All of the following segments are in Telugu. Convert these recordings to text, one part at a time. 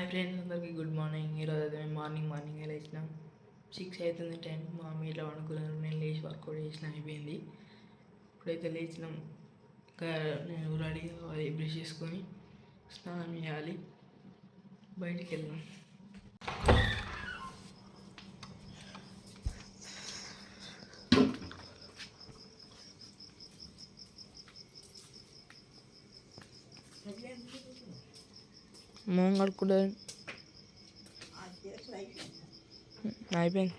హాయ్ ఫ్రెండ్స్, అందరికీ గుడ్ మార్నింగ్. ఈరోజు అయితే మేము మార్నింగ్ లేచినాం. 6 అవుతుంది టైం. మా మమ్మీ ఇట్లా అనుకున్నారు, నేను లేచి వర్కౌట్ చేసిన అయిపోయింది. ఇప్పుడైతే లేచినాం. ఇంకా నేను రెడీ అవ్వాలి, బ్రష్ చేసుకొని స్నానం చేయాలి, బయటికి వెళ్దాం. మొహం కడుక్కుంటా అయిపోయింది.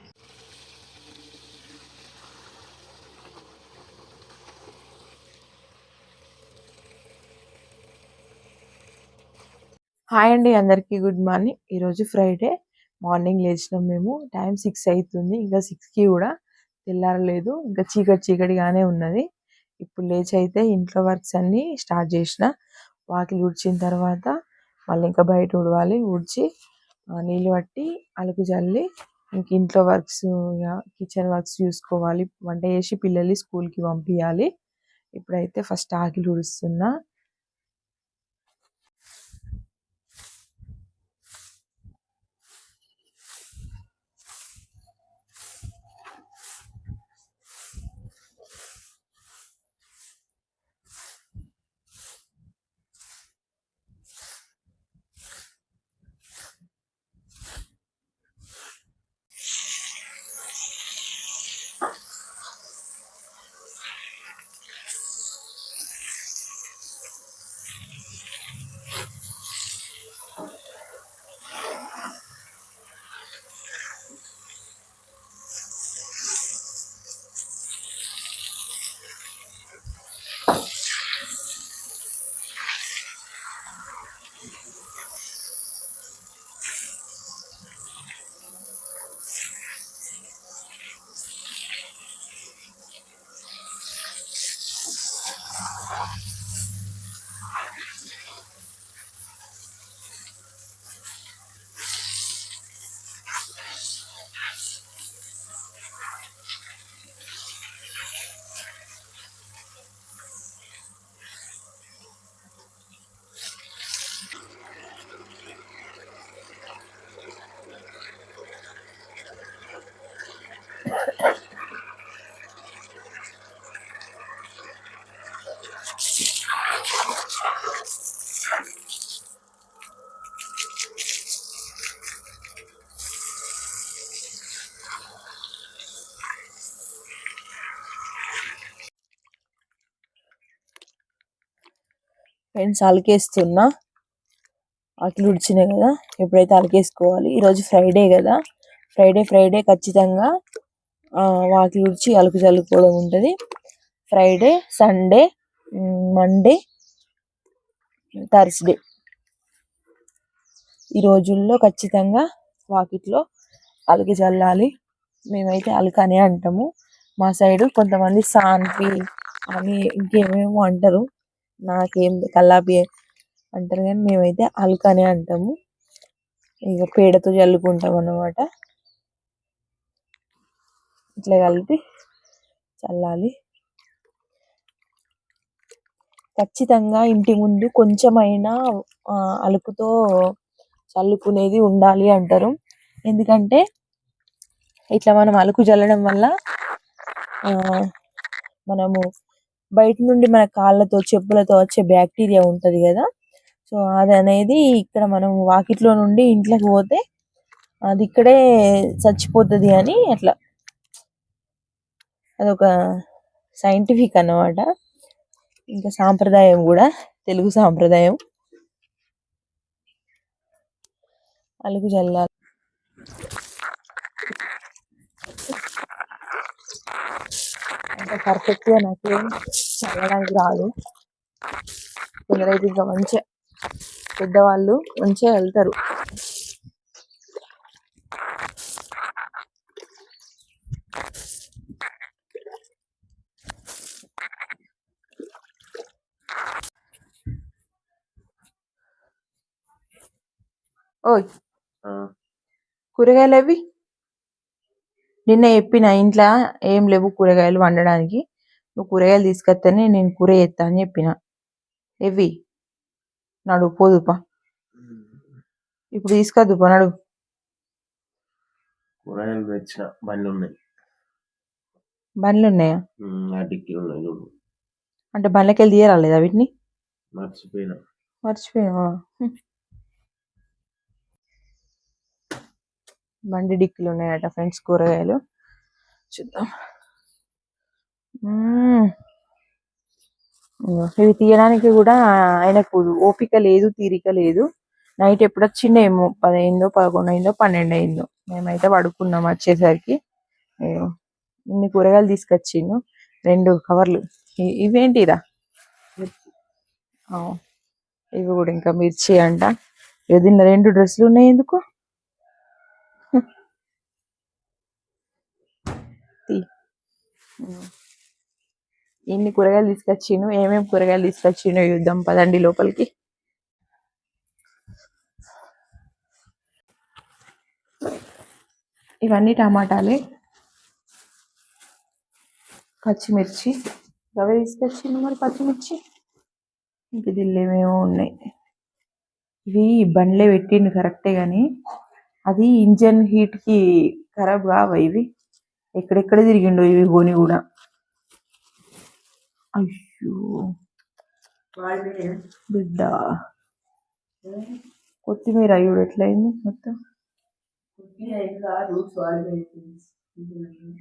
హాయ్ అండి, అందరికీ గుడ్ మార్నింగ్. ఈరోజు ఫ్రైడే మార్నింగ్ లేచినాం మేము. టైం 6 అవుతుంది. ఇంకా 6కి కూడా తెల్లారలేదు. ఇంకా చీకటిగానే ఉన్నది. ఇప్పుడు లేచి అయితే ఇంట్లో వర్క్స్ అన్నీ స్టార్ట్ చేసిన. వాకిలి ఊడ్చిన తర్వాత మళ్ళీ ఇంకా బయట ఊడవాలి. ఊడ్చి నీళ్ళు పట్టి అలుకు జల్లి ఇంక ఇంట్లో వర్క్స్, కిచెన్ వర్క్స్ చూసుకోవాలి. వంట చేసి పిల్లల్ని స్కూల్కి పంపించాలి. ఇప్పుడైతే ఫస్ట్ ఆకిలి ఊడుస్తున్నా. ఫ్రెండ్స్, అలికేస్తున్నా. ఆకిలి ఉడిచినాయి కదా, ఎప్పుడైతే అలికేసుకోవాలి. ఈరోజు ఫ్రైడే కదా, ఫ్రైడే ఖచ్చితంగా వాకిలి ఉడిచి అలుకు చల్లుకోవడం ఉంటుంది. ఫ్రైడే, సండే, మండే, థర్స్డే ఈ రోజుల్లో ఖచ్చితంగా వాకిట్లో అలుకు చల్లాలి. మేమైతే అలుకనే అంటాము. మా సైడు కొంతమంది సాన్పి అని ఇంకేమేమో అంటారు, నాకేం కల్లాపి అంటారు, కానీ మేమైతే అలుకనే అంటాము. ఇక పేడతో చల్లుకుంటాం అన్నమాట. ఇట్లా కలిపి చల్లాలి. ఖచ్చితంగా ఇంటి ముందు కొంచెమైనా అలుకుతో చల్లుకునేది ఉండాలి అంటారు. ఎందుకంటే ఇట్లా మనం అలుకు చల్లడం వల్ల మనము బయట నుండి మన కాళ్ళతో చెప్పులతో వచ్చే బ్యాక్టీరియా ఉంటది కదా, సో అది అనేది ఇక్కడ మనం వాకిట్లో నుండి ఇంట్లోకి పోతే అది ఇక్కడే చచ్చిపోతుంది అని అట్లా అదొక సైంటిఫిక్ అన్నమాట. ఇంకా సాంప్రదాయం కూడా, తెలుగు సాంప్రదాయం. అలుకు చల్లాలి. అంటే పర్ఫెక్ట్గా నాకేం చల్లడానికి రాదు. కొందరైతే ఇంకా మంచిగా పెద్దవాళ్ళు మంచిగా వెళ్తారు. ఓయ్, కూరగాయలు అవి నిన్న చెప్పిన, ఇంట్లో ఏం లేవు కూరగాయలు వండడానికి. నువ్వు కూరగాయలు తీసుకొస్తేనే నేను కూర చేస్తా అని చెప్పిన. ఎవి నడు పోదుపా. ఇప్పుడు తీసుకొద్దు పనడు. కూరగాయలు తెచ్చిన బండ్లు ఉన్నాయి. బండ్లు ఉన్నాయా? ఆ డిక్కీలు ఉన్నాయి చూడు. అంటే బండ్లకి వెళ్ళి తీయరాలేదా వీటిని? మర్చిపోయినా బండి డిక్కీలు ఉన్నాయట ఫ్రెండ్స్ కూరగాయలు. చూద్దాం. ఇవి తీయడానికి కూడా ఆయనకు ఓపిక లేదు, తీరిక లేదు. నైట్ ఎప్పుడు వచ్చిండేమో, 10 అయిందో, 11 అయిందో, 12 అయిందో. మేమైతే పడుకున్నాం వచ్చేసరికి. ఇన్ని కూరగాయలు తీసుకొచ్చిండు, 2 కవర్లు. ఇవేంటిరా? ఇవి కూడా ఇంకా మిర్చి అంట. దీనిలో 2 డ్రెస్సులు ఉన్నాయి ఎందుకు? ఇన్ని కూరగాయలు తీసుకొచ్చిండు. ఏమేమి కూరగాయలు తీసుకొచ్చిండో చూద్దాం పదండి లోపలికి. ఇవన్నీ టమాటాలే, పచ్చిమిర్చి. రవ్వ తీసుకొచ్చిండు మరి పచ్చిమిర్చి. ఇంక దీనిలో ఏమేమో ఉన్నాయి. ఇవి బండ్లే పెట్టిండు కరెక్టే కానీ అది ఇంజన్ హీట్కి ఖరాబ్ కావా ఇవి? ఎక్కడెక్కడ తిరిగిండో ఇవి కొని కూడా. అయ్యో బిడ్డ, కొత్తిమీర అయ్యుడు ఎట్లయింది మొత్తం.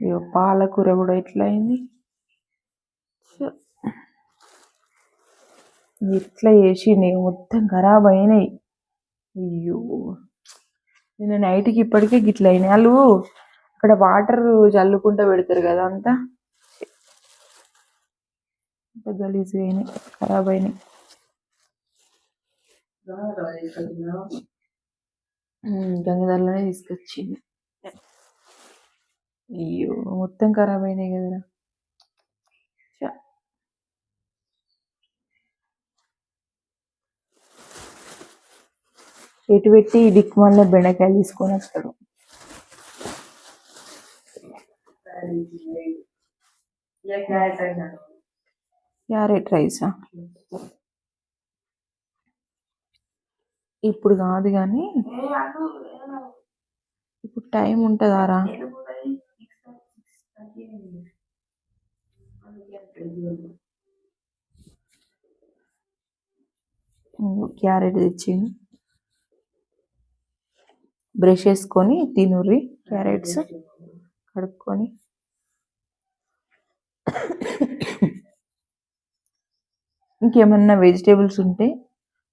అయ్యో పాలకూర కూడా ఎట్లయింది. ఎట్లా చేసిండు, మొత్తం ఖరాబ్ అయినాయి. అయ్యో నిన్న నైట్కి ఇప్పటికే గిట్ల అయినాయి. వాళ్ళు అక్కడ వాటర్ చల్లుకుంటూ పెడతారు కదా, అంతా గలీజ్ అయినాయి, ఖరాబ్ అయినాయి. గంగదారిలోనే తీసుకొచ్చింది. అయ్యో మొత్తం ఖరాబ్ అయినాయి కదరా. ఎటు పెట్టి దిక్కుమల్ల బెండకాయలు తీసుకొని వస్తాడు. క్యారెట్ రైసా? ఇప్పుడు కాదు కానీ ఇప్పుడు టైం ఉంటుందారా? క్యారెట్ తెచ్చిండు. బ్రష్ వేసుకొని తినుర్రి క్యారెట్స్ కడుక్కొని. ఇంకేమన్నా వెజిటేబుల్స్ ఉంటే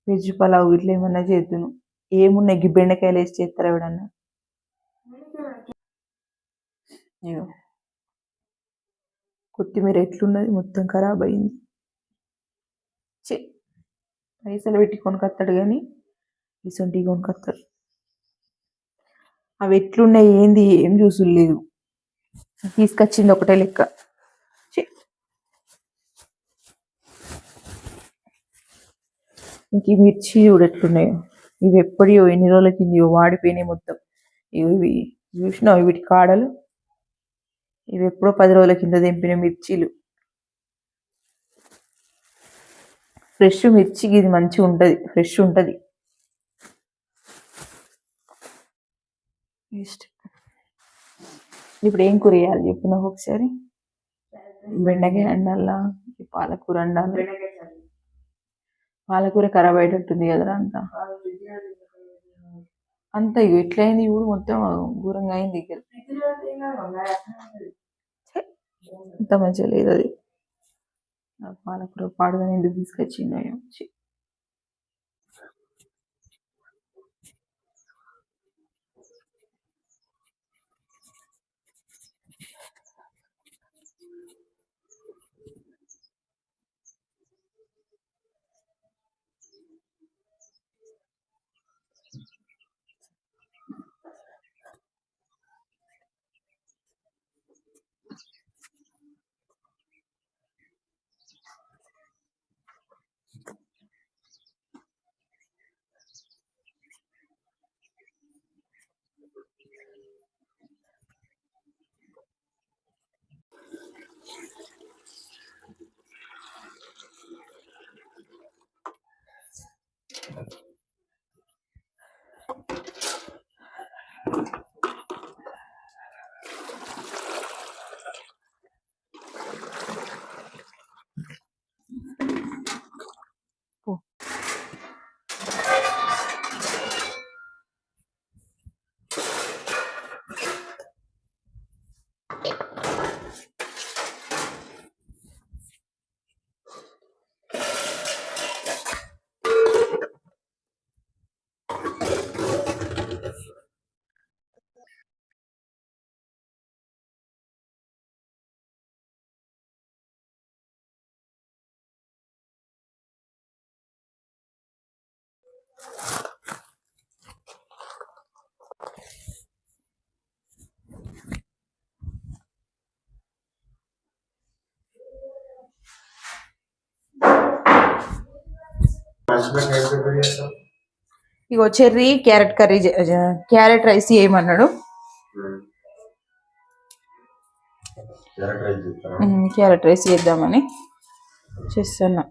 వెజ్ పలావ్ ఇట్లా ఏమన్నా చేద్దును. ఏమున్నాయి బెండకాయలు వేసి చేస్తారా ఎవడన్నా? కొత్తిమీర ఎట్లున్నది, మొత్తం ఖరాబ్ అయింది. పైసలు పెట్టి కొనుకొస్తాడు కానీ ఇసొంటి కొనుకొస్తాడు. అవి ఎట్లున్నాయి ఏంది ఏం చూసులేదు. తీసుకొచ్చింది ఒకటే లెక్క. ఇంక ఈ మిర్చి చూడు ఎట్లున్నాయో. ఇవి ఎప్పుడో ఎన్ని రోజుల కింద వాడిపోయినాయి మొత్తం. ఇవి చూసినావు వీటి కాడలు? ఇవి ఎప్పుడో 10 రోజుల కింద తెంపిన మిర్చీలు. ఫ్రెష్ మిర్చికి ఇది మంచిగా ఉంటుంది, ఫ్రెష్ ఉంటుంది. ఇప్పుడు ఏం కూర వేయాలి చెప్పు నాకు ఒకసారి. బెండకాయ అండాలా, పాలకూర అండాలి. పాలకూర ఖరాబ్ అయ్యేటట్టుంది కదరా అంతా. అంత ఇగో ఎట్లయింది ఇప్పుడు, మొత్తం ఘోరంగా అయింది. అంత మంచిగా లేదు అది. పాలకూర పాడుగా ఎందుకు తీసుకొచ్చిండో. ఇగో cherry carrot curry carrot rice చేయమన్నాడు. క్యారెట్ రైస్ చేద్దామని చేస్తున్నా.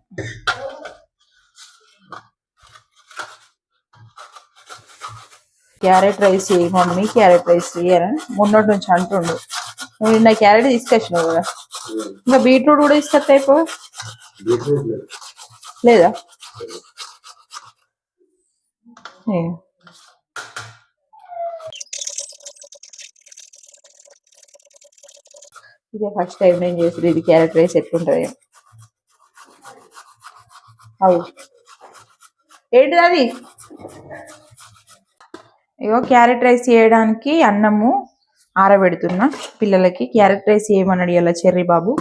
క్యారెట్ రైస్ చేయి మమ్మీ, క్యారెట్ రైస్ చేయని మొన్నటి నుంచి అంటుండు. నువ్వు నిన్న క్యారెట్ తీసుకొచ్చినావు కదా, ఇంకా బీట్రూట్ కూడా తీసుకొస్తా అయిపో లేదా? ఇదే ఫస్ట్ టైం నేను చేసి ఇది క్యారెట్ రైస్ ఎట్లుంటుంది. అవు ఏంటిది అది? ఇగో క్యారెట్ రైస్ చేయడానికి అన్నము ఆరబెడుతున్నా. పిల్లలకి క్యారెట్ రైస్ చేయమన్నాడు ఇలా చెర్రీ బాబు,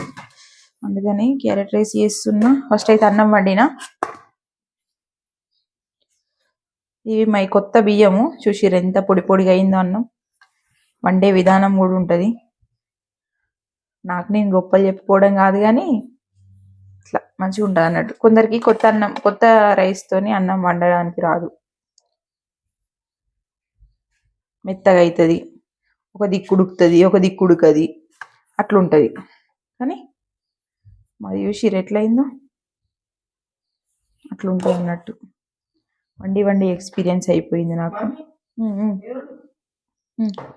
అందుకని క్యారెట్ రైస్ చేస్తున్నా. ఫస్ట్ అయితే అన్నం వండినా. ఇవి మై కొత్త బియ్యము, చూసిర్రు ఎంత పొడి పొడిగా అయిందో. అన్నం వండే విధానం కూడా ఉంటుంది. నాకు నేను గొప్పలు చెప్పుకోవడం కాదు కానీ ఇట్లా మంచిగా ఉంటుంది అన్నట్టు. కొందరికి కొత్త రైస్ తోని అన్నం వండడానికి రాదు, మెత్తగా అవుతుంది, ఒక దిక్కు ఉడుకుతుంది, ఒక దిక్కు ఉడకది, అట్లుంటుంది. కానీ మాది చూసిర్రు ఎట్లయిందో, అట్లుంటుంది అన్నట్టు. వండి వండి ఎక్స్పీరియన్స్ అయిపోయింది నాకు.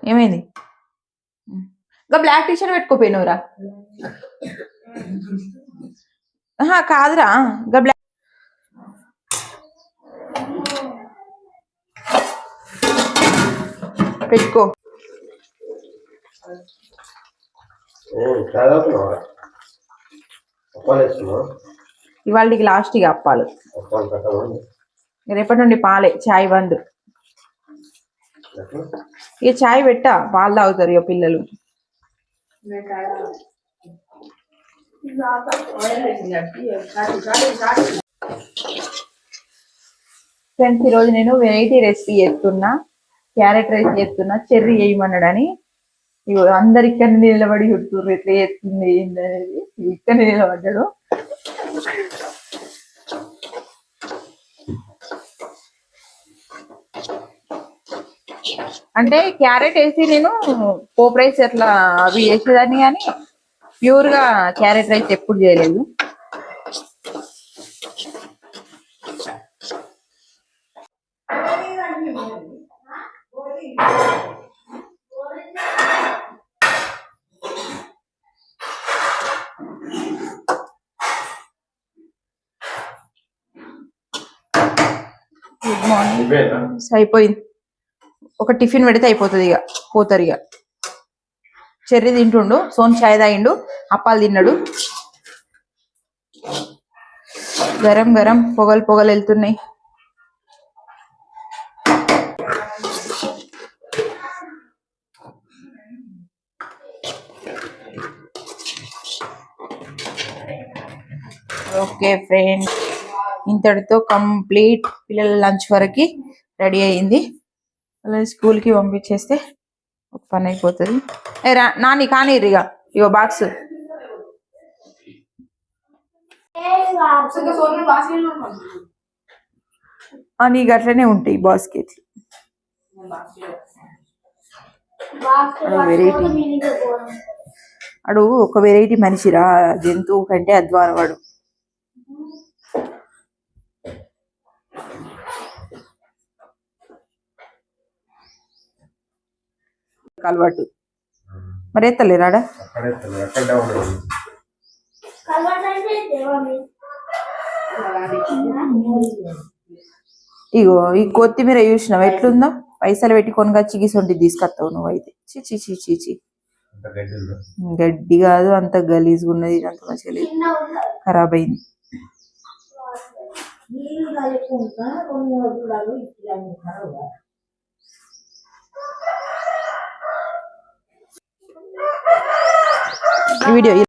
ఏమైంది? ఇంకా బ్లాక్ టీషర్ట్ పెట్టుకోపోయినవురా? కాదురా, ఇంకా బ్లాక్ పెట్టుకో. ఇవాళకి లాస్ట్ ఇక అప్పాలు. రేపటి నుండి పాలే, చాయ్ బంద్. ఇక చాయ్ పెట్టా, పాలు తాగుతారు ఇక పిల్లలు. ఫ్రెండ్స్, ఈరోజు నేను వెరైటీ రెసిపీ చేస్తున్నా. క్యారెట్ రైస్ చేస్తున్నా, చెర్రీ వేయమన్నాడని. ఇగో అందరు ఇక్కడ నిలబడి చూస్తుర్రు ఎట్లా చేస్తుంది ఏంది అనేది. ఇక్కడ నిలబడ్డాడు. అంటే క్యారెట్ వేసి నేను పోప్ రైస్ అట్లా అవి చేసేదాన్ని, కానీ ప్యూర్ గా క్యారెట్ రైస్ ఎప్పుడు చేయలేదు. Good morning. అయిపోయింది. ఒక టిఫిన్ పెడితే అయిపోతుంది, ఇక పోతారు. ఇక చెర్రీ తింటుండు, సోన్ చాయ్ తాగిండు, అప్పాలు తిన్నాడు. గరం గరం పొగలు పొగలు వెళ్తున్నాయి. ఓకే ఫ్రెండ్స్, ఇంతటితో కంప్లీట్. పిల్లల లంచ్ వరకు రెడీ అయింది. అలాగే స్కూల్కి పంపించేస్తే ఒక పని అయిపోతుంది. నాని కానీ ఇక ఇగో బాక్స్ నీకు అట్లనే ఉంటాయి బాస్కెట్లు. వెరైటీ అడు ఒక వెరైటీ మనిషిరా, జంతువు కంటే అధ్వానం వాడు. అలవాటు. మరి ఎత్తలేరాడా? ఇగో ఈ కొత్తిమీర చూసినావు ఎట్లుందో? పైసలు పెట్టి కొనుకొచ్చి గీసొంటి తీసుకొస్తావు నువ్వు అయితే. చి చి చి చి చి. గడ్డి కాదు, అంత గలీజ్గా ఉన్నది, అంత మంచిగా లేదు, ఖరాబ్ అయింది. ఈ వీడియో